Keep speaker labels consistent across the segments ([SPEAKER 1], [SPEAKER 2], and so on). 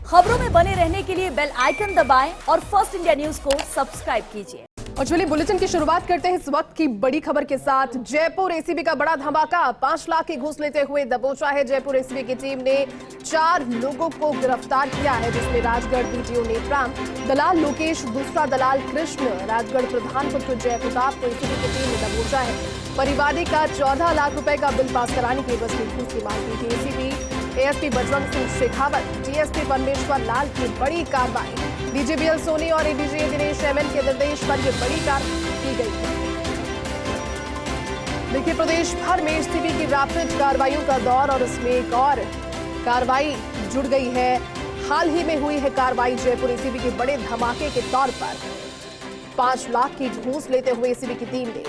[SPEAKER 1] खबरों में बने रहने के लिए बेल आइकन दबाएं और फर्स्ट इंडिया न्यूज को सब्सक्राइब कीजिए।
[SPEAKER 2] और चलिए बुलेटिन की शुरुआत करते हैं इस वक्त की बड़ी खबर के साथ। जयपुर एसीबी का बड़ा धमाका, 5 लाख की घूस लेते हुए दबोचा है। जयपुर एसीबी की टीम ने 4 लोगों को गिरफ्तार किया है, जिसमें राजगढ़ बीडीओ नेत्राम, दलाल लोकेश, दूसरा दलाल कृष्ण, राजगढ़ प्रधान पुत्र जय प्रताप को एसीबी की टीम ने दबोचा है। परिवादी का 14 लाख रुपए का बिल पास कराने की बस में घूस की मांग की थी। ACP ASP Bajrang Singh Shekhawat, DSP परमेश्वर लाल की बड़ी कार्रवाई। डीजीबीएल सोनी और एडीजी दिनेश एमएन के निर्देश पर यह बड़ी कार्रवाई की गई है। देखिए, प्रदेश भर में एसीबी की रैपिड कार्रवाइयों का दौर और इसमें एक और कार्रवाई जुड़ गई है। हाल ही में हुई है कार्रवाई जयपुर एसीबी के बड़े धमाके के तौर पर। 5 लाख की घूस लेते हुए एसीबी की टीम ने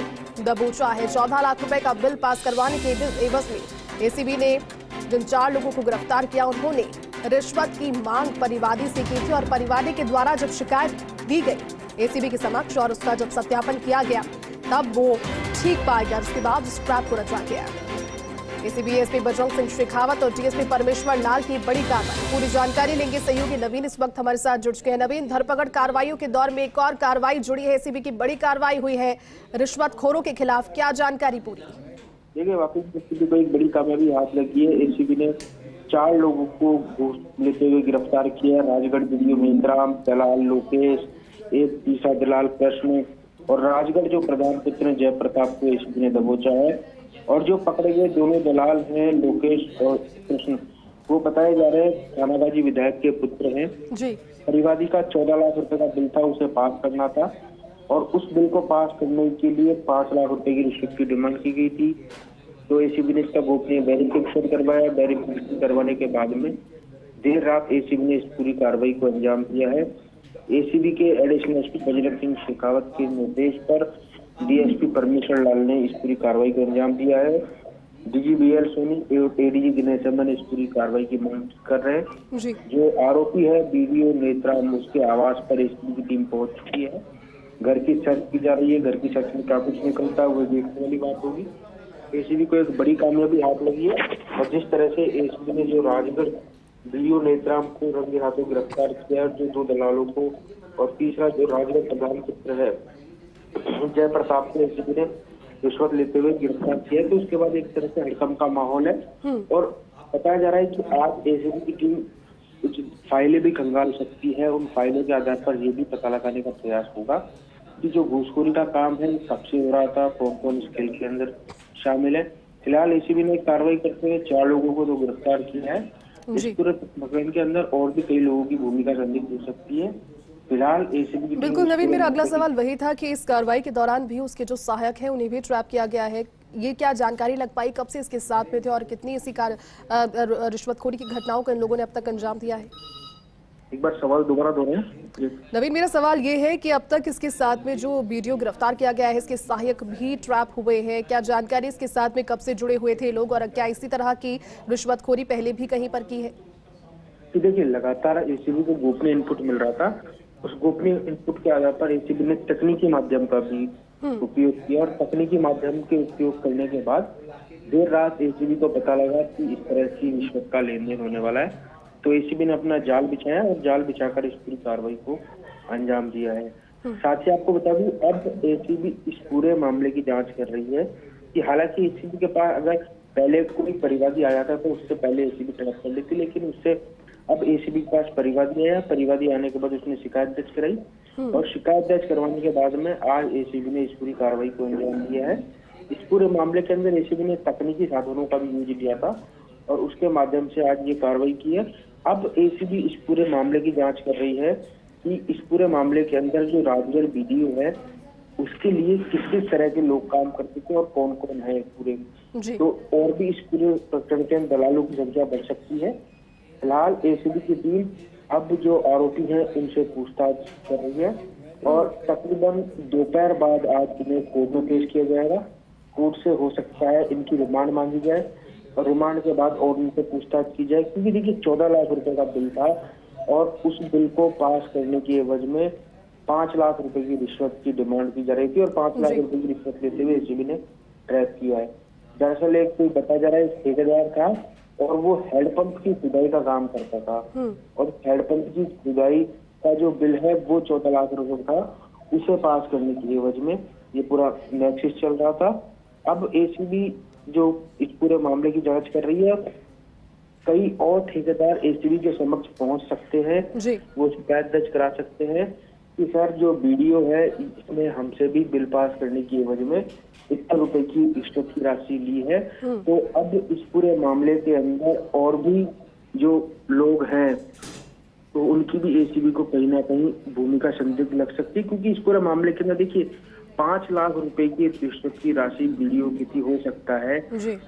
[SPEAKER 2] दबोचा है। 14 लाख रुपए का बिल पास करवाने के एवज में एसीबी ने जिन 4 लोगों को गिरफ्तार किया, उन्होंने रिश्वत की मांग परिवादी से की थी और परिवादी के द्वारा जब शिकायत दी गई एसीबी के समक्ष और उसका जब सत्यापन किया गया, तब वो ठीक पाया गया। उसके बाद उस ट्रैप को रचा गया। एसीबी एएसपी बजरंग सिंह शेखावत और डीएसपी परमेश्वर लाल की बड़ी कार्रवाई। पूरी जानकारी लेंगे सहयोगी नवीन इस वक्त हमारे साथ जुड़ चुके हैं। नवीन, धरपकड़ कार्रवाइयों के दौर में एक और कार्रवाई जुड़ी है, एसीबी की बड़ी कार्रवाई हुई है रिश्वतखोरों के खिलाफ, क्या जानकारी पूरी?
[SPEAKER 3] देखिए, वापस एसीबी को एक बड़ी कामयाबी हाथ लगी है। एसीबी ने 4 लोगों को घूस लेते हुए गिरफ्तार किया। राजगढ़ बीडीओ नेत्राम, दलाल लोकेश, एक तीसरा दलाल कृष्ण और राजगढ़ जो प्रधान पुत्र जय प्रताप को एसीबी ने दबोचा है। और जो पकड़े गए दोनों दलाल हैं लोकेश और कृष्ण, वो बताए जा रहे हैं थानाबाजी विधायक के पुत्र हैं जी। परिवादी का 14 लाख रुपए का बिल था, उसे पास करना था और उस बिल को पास करने के लिए 5 लाख रुपए की रिश्वत की डिमांड की गई थी। तो एसीबी ने इसका गोपनीय वेरिफिकेशन करवाया। वेरिफिकेशन करवाने के बाद में देर रात एसीबी ने इस पूरी कार्रवाई को अंजाम दिया है। एसीबी के एडिशनल एसपी बजरंग सिंह शेखावत के निर्देश पर डीएसपी परमेश्वर लाल ने इस पूरी कार्रवाई को अंजाम दिया है। डीजीबीएल सोनी और एडीजी दिनेश एमएन इस पूरी कार्रवाई की मांग कर रहे हैं। जो आरोपी है बीडीओ नेत्राम, उसके आवास पर एसीबी की टीम पहुंच चुकी है। घर की सर्च की जा रही है। घर की सर्च में क्या कुछ निकलता है वो देखने वाली बात होगी। एसीबी को एक बड़ी कामयाबी हाथ लगी है और जिस तरह से एसीबी ने जो राजगढ़ बीडीओ नेत्राम को रंगे हाथों गिरफ्तार किया, जो 2 दलालों को और तीसरा जो राजगढ़ प्रधान पुत्र है जय प्रताप को एसीबी ने रिश्वत लेते हुए गिरफ्तार किया, तो उसके बाद एक तरह से हड़कंप का माहौल है। और बताया जा रहा है कि आज एसीबी की टीम कुछ फाइलें भी खंगाल सकती है। उन फाइलों के आधार पर ये भी पता लगाने का प्रयास होगा कि जो घूसखोरी का काम है कब से हो रहा था, कौन कौन इस खेल के अंदर शामिल है। फिलहाल एसीबी ने कार्रवाई करते हुए 4 लोगों को तो गिरफ्तार किया है। इस पूरे प्रकरण के अंदर और भी कई लोगों की भूमिका संदिग्ध हो सकती है। फिलहाल एसीबी की
[SPEAKER 2] बिल्कुल नवीन, मेरा अगला सवाल वही था कि इस कार्रवाई के दौरान भी उसके जो सहायक हैं उन्हें भी ट्रैप किया गया है। ये क्या जानकारी लग पाई, कब से इसके साथ में थे और कितनी इसी रिश्वतखोरी की घटनाओं को इन लोगों ने अब तक अंजाम दिया है?
[SPEAKER 3] एक बार सवाल दोबारा दोहराएं।
[SPEAKER 2] नवीन, मेरा सवाल ये है कि अब तक इसके साथ में जो वीडियो गिरफ्तार किया गया है, इसके सहायक भी ट्रैप हुए हैं। क्या जानकारी इसके साथ में कब से जुड़े हुए थे लोग और क्या इसी तरह की रिश्वतखोरी पहले भी कहीं पर की है?
[SPEAKER 3] देखिए, लगातार एसीबी को गोपनीय इनपुट मिल रहा था। उस गोपनीय इनपुट के आधार पर एसीबी ने तकनीकी माध्यम का भी उपयोग किया और तकनीकी माध्यम के उपयोग करने के बाद देर रात एसीबी को पता लगा कि इस तरह की रिश्वत का लेन देन होने वाला है। तो एसीबी ने अपना जाल बिछाया और जाल बिछाकर इस पूरी कार्रवाई को अंजाम दिया है। साथ ही आपको बता दूं, अब एसीबी इस पूरे मामले की जांच कर रही है कि हालांकि एसीबी के पास अगर पहले कोई परिवादी आया था तो उससे पहले एसीबी ट्रैप कर लेती, लेकिन उससे अब एसीबी के पास परिवादी आया। परिवादी आने के बाद उसने शिकायत दर्ज कराई और शिकायत दर्ज करवाने के बाद में आज एसीबी ने इस पूरी कार्रवाई को अंजाम दिया है। इस पूरे मामले के अंदर एसीबी ने तकनीकी साधनों का भी यूज किया था और उसके माध्यम से आज ये कार्रवाई की है। अब एसीबी इस पूरे मामले की जांच कर रही है कि इस पूरे मामले के अंदर जो राजगढ़ बीडीओ है उसके लिए किस किस तरह के लोग काम करते थे और कौन कौन है पूरे। तो और भी इस पूरे प्रकरण के अंदर दलालों की संख्या बढ़ सकती है। फिलहाल एसीबी की टीम अब जो आरोपी हैं उनसे पूछताछ कर रही है और तकरीबन दोपहर बाद आज इन्हें कोर्ट में पेश किया जाएगा। कोर्ट से हो सकता है इनकी रिमांड मांगी जाए और रिमांड के बाद और उनसे पूछताछ की जाए, क्योंकि देखिए 14 लाख रुपए का बिल था और उस बिल को पास करने की एवज में 5 लाख रुपए की रिश्वत की डिमांड की जा रही थी और 5 लाख रुपए की रिश्वत लेते हुए एसीबी ने ट्रैप किया है। दरअसल एक कोई बताया जा रहा है ठेकेदार था और वो हैंडपंप की खुदाई का काम करता था। और हैंडपंप की खुदाई का जो बिल है वो 14 लाख रुपए था। उसे पास करने की एवज में ये पूरा नेक्सस चल रहा था। अब एसीबी जो इस पूरे मामले की जांच कर रही है, कई और ठेकेदार एसीबी के समक्ष पहुंच सकते हैं, वो शिकायत दर्ज करा सकते हैं कि सर जो वीडियो है इसमें हमसे भी बिल पास करने की एवज में इतना रुपए की रिश्वत की राशि ली है। तो अब इस पूरे मामले के अंदर और भी जो लोग हैं तो उनकी भी एसीबी को कहीं ना कहीं भूमिका संदिग्ध लग सकती है, क्योंकि इस पूरे मामले के अंदर देखिए 5 लाख रुपए की रिश्वत की राशि वीडियो किसी हो सकता है,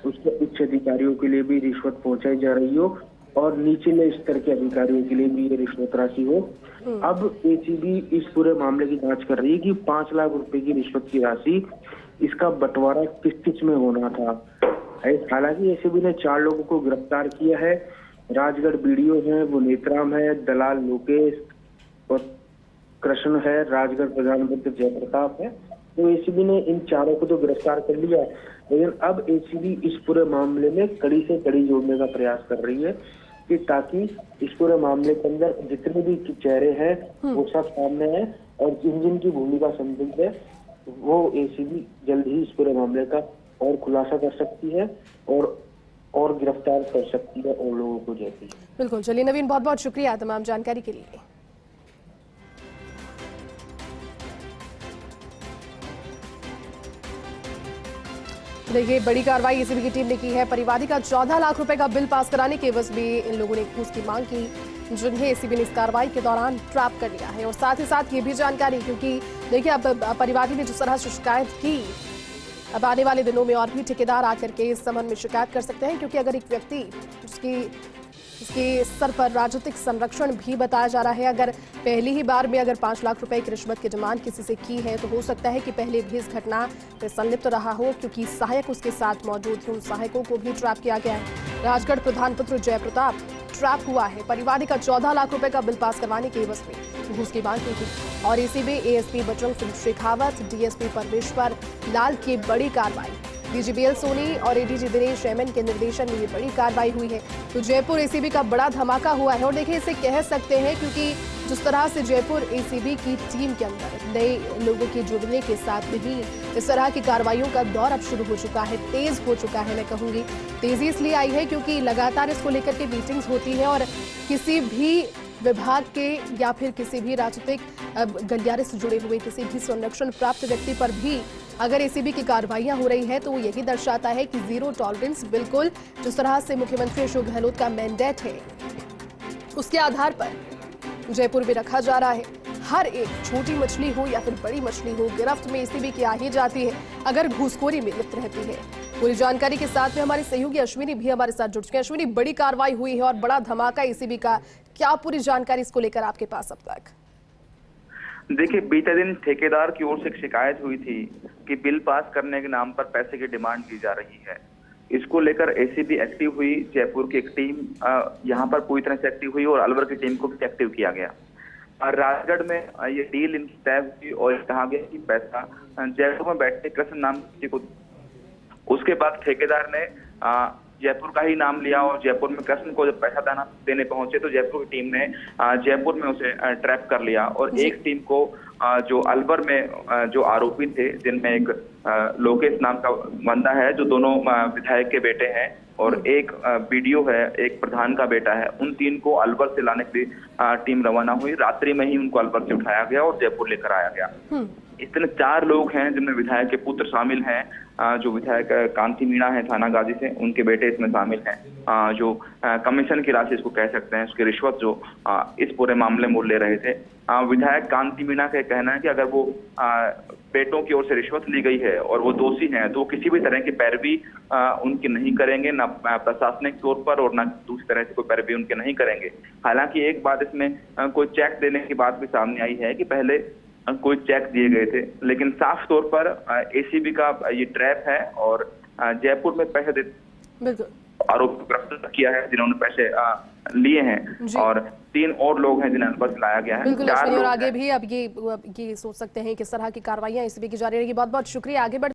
[SPEAKER 3] उसके उच्च अधिकारियों के लिए भी रिश्वत पहुंचाई जा रही हो और निचले स्तर के अधिकारियों के लिए भी ये रिश्वत राशि हो। अब एसीबी इस पूरे मामले की जांच कर रही है कि 5 लाख रुपए की रिश्वत की राशि इसका बंटवारा किस किस में होना था। हालांकि एसीबी ने 4 लोगों को गिरफ्तार किया है। राजगढ़ वीडियो है, वो नेतराम है, दलाल लोकेश और कृष्ण है, राजगढ़ प्रधान मंत्री जयप्रताप है। तो एसीबी ने इन 4 को तो गिरफ्तार कर लिया, लेकिन अब एसीबी इस पूरे मामले में कड़ी से कड़ी जोड़ने का प्रयास कर रही है कि ताकि इस पूरे मामले के अंदर जितने भी चेहरे हैं वो सब सामने हैं और जिन जिन की भूमिका संदिग्ध है वो एसीबी जल्द ही इस पूरे मामले का और खुलासा कर सकती है और गिरफ्तार कर सकती है और लोगों को जैसी।
[SPEAKER 2] बिल्कुल, चलिए नवीन, बहुत बहुत शुक्रिया तमाम जानकारी के लिए। देखिए, बड़ी कार्रवाई एसीबी की टीम ने की है। परिवादी का 14 लाख रुपए का बिल पास कराने के एवज में इन लोगों ने घूस की मांग की, जिन्हें एसीबी ने इस कार्रवाई के दौरान ट्रैप कर लिया है। और साथ ही साथ ये भी जानकारी, क्योंकि देखिए अब परिवादी ने जिस तरह से शिकायत की, अब आने वाले दिनों में और भी ठेकेदार आकर के इस संबंध में शिकायत कर सकते हैं, क्योंकि अगर एक व्यक्ति उसके सर पर राजनीतिक संरक्षण भी बताया जा रहा है, अगर पहली ही बार में अगर 5 लाख रुपए की रिश्वत की डिमांड किसी से की है तो हो सकता है कि पहले भी इस घटना में संलिप्त रहा हो, क्योंकि सहायक उसके साथ मौजूद थे। उन सहायकों को भी ट्रैप किया गया है। राजगढ़ प्रधान पुत्र जयप्रताप ट्रैप हुआ है। परिवादी का 14 लाख रुपए का बिल पास करवाने के एवज में घूस की मांग की थी। और ACB ASP Bajrang Singh Shekhawat, DSP परमेश्वर लाल की बड़ी कार्रवाई, डीजीबीएल सोनी और एडीजी दिनेश एमएन के निर्देशन में ये बड़ी कार्रवाई हुई है। तो जयपुर एसीबी का बड़ा धमाका हुआ है। और देखिए, इसे कह सकते हैं क्योंकि जिस तरह से जयपुर एसीबी की टीम के अंदर नए लोगों के जुड़ने के साथ में ही इस तरह की कार्रवाइयों का दौर अब शुरू हो चुका है, तेज हो चुका है। मैं कहूंगी तेजी इसलिए आई है क्योंकि लगातार इसको लेकर के मीटिंग्स होती है और किसी भी विभाग के या फिर किसी भी राजनीतिक गलियारे से जुड़े हुए किसी भी संरक्षण प्राप्त व्यक्ति पर भी अगर एसीबी की कार्रवाइयां हो रही है तो वो यही दर्शाता है कि जीरो टॉलरेंस, बिल्कुल जिस तरह से मुख्यमंत्री अशोक गहलोत का मैंडेट है उसके आधार पर जयपुर में रखा जा रहा है। हर एक छोटी मछली हो या फिर बड़ी मछली हो, गिरफ्त में एसीबी की आ ही जाती है अगर घूसखोरी में लिप्त रहती है। पूरी जानकारी के साथ में हमारे सहयोगी अश्विनी भी हमारे साथ जुड़ चुके हैं। अश्विनी, बड़ी कार्रवाई हुई है और बड़ा धमाका एसीबी का, क्या पूरी जानकारी इसको लेकर आपके पास अब तक?
[SPEAKER 4] देखिए, बीते दिन ठेकेदार की ओर से एक शिकायत हुई थी कि बिल पास करने के नाम पर पैसे की डिमांड की जा रही है। इसको लेकर एसीबी एक्टिव हुई, जयपुर की एक टीम यहाँ पर पूरी तरह से एक्टिव हुई और अलवर की टीम को भी एक्टिव किया गया। राजगढ़ में ये डील इनकी तय हुई और कहा गया कि पैसा जयपुर में बैठे कृष्ण नाम किसी को, उसके बाद ठेकेदार ने जयपुर का ही नाम लिया और जयपुर में कृष्ण को जब पैसा देने पहुंचे तो जयपुर की टीम ने जयपुर में उसे ट्रैप कर लिया। और एक टीम को जो अलवर में जो आरोपी थे, जिनमें एक लोकेश नाम का बंदा है जो दोनों विधायक के बेटे हैं और एक बीडीओ है, एक प्रधान का बेटा है, उन 3 को अलवर से लाने के लिए टीम रवाना हुई। रात्रि में ही उनको अलवर से उठाया गया और जयपुर लेकर आया गया। इतने 4 लोग हैं जिनमें विधायक के पुत्र शामिल हैं, जो विधायक कांति मीणा है थाना गाजी से, उनके बेटे इसमें शामिल हैं, जो कमीशन की राशि इसको कह सकते हैं, उसकी रिश्वत जो इस पूरे मामले में ले रहे थे। विधायक कांति मीणा का कहना है कि अगर वो बेटों की ओर से रिश्वत ली गई है और वो दोषी हैं तो किसी भी तरह की पैरवी उनकी नहीं करेंगे, ना प्रशासनिक तौर पर और ना दूसरी तरह से कोई पैरवी उनके नहीं करेंगे। हालांकि एक बात इसमें कोई चेक देने की बात भी सामने आई है कि पहले कोई चेक दिए गए थे, लेकिन साफ तौर पर एसीबी का ये ट्रैप है और जयपुर में पैसे दे आरोप गिरफ्तार किया है जिन्होंने पैसे लिए हैं और 3 और लोग हैं जिन्हें बस लाया गया है।
[SPEAKER 2] बिल्कुल, और आगे भी अब ये सोच सकते हैं किस तरह की कार्रवाइयां एसीबी की जारी रहेगी। बहुत बहुत शुक्रिया। आगे बढ़